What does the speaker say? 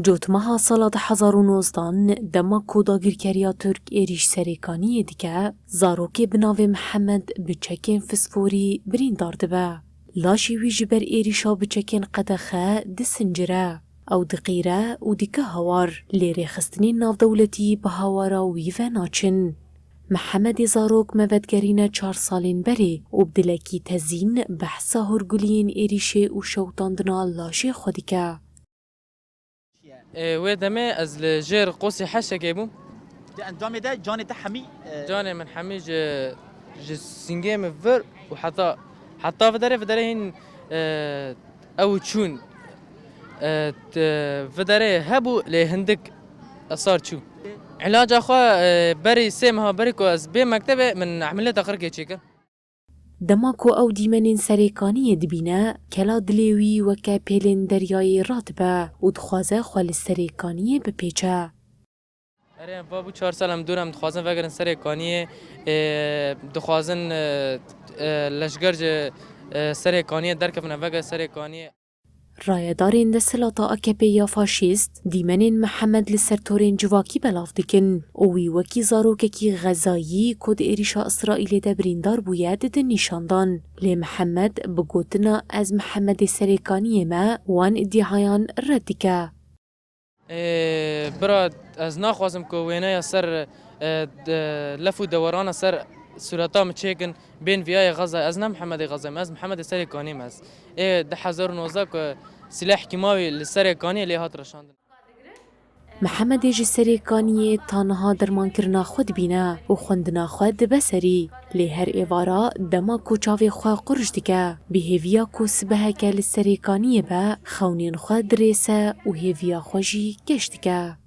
جوتمها سالا 2019 دما کوداگیرکریا ترک ایریش سریکانی دیگه زاروکی بناوی محمد بچکین فسفوری بریندار دبه. لاشی وی جبر ایریشا بچکین قدخه دسنجره او دقیره و دیگه هوار لیره خستنی ناو دولتی به هوارا ویوه ناچن. محمد زاروک مودگرینه 4 سالین بری و بدلکی تزین بحثا هرگولین ایریشه و شوتاندنا لاشی خودیکه. ودمي از الجير قوسي حشة جيبو جامي ده جاني تحمي جاني من حمي سنجيم فر وحطا حطا فدري هن او تشون فدري هبو لهندك صار شو علاج اخوا بري سيمها بريكو از بي مكتبه من عمليه تقرقه تشيكا دماکو او دیمنین سریکانی دبینه کلا دلیوی وکه پیلین دریای راتبه و دخوازه خوال سریکانی بپیچه. اره بابو 4 سالم دورم دخوازن وگرن سریکانی دخوازن لشگرج سریکانی درکفن وگر سریکانی رایدارین دستلاتا AKP یا فاشیست دیمنین محمد لسرتورین جواکی بلاف دکن اوی وکی زاروککی غزایی کد ایریشا اسرائیل دبریندار بوید ده نشاندان لی محمد بگوتنا از محمد سریکانی ما وان ادعایان ردکه. براد از ناخوازم که وینای سر لفو دوران سر سورتا متشيكن بين فياي غزة أزنا محمد غزة ماز محمد سريكاني ماز ده 2019 سلاح كيماوي للسريكاني اللي هات رشاند محمد جی سریکانی تنها درمان کرنا خود بینه و خوندنا خود بسری لی هر ایوارا دما کوچاوی خواه قرش دیگه به هیویا کو سبه که لسریکانی با خونین خود ریسه و هیویا خوشی گشت دیگه.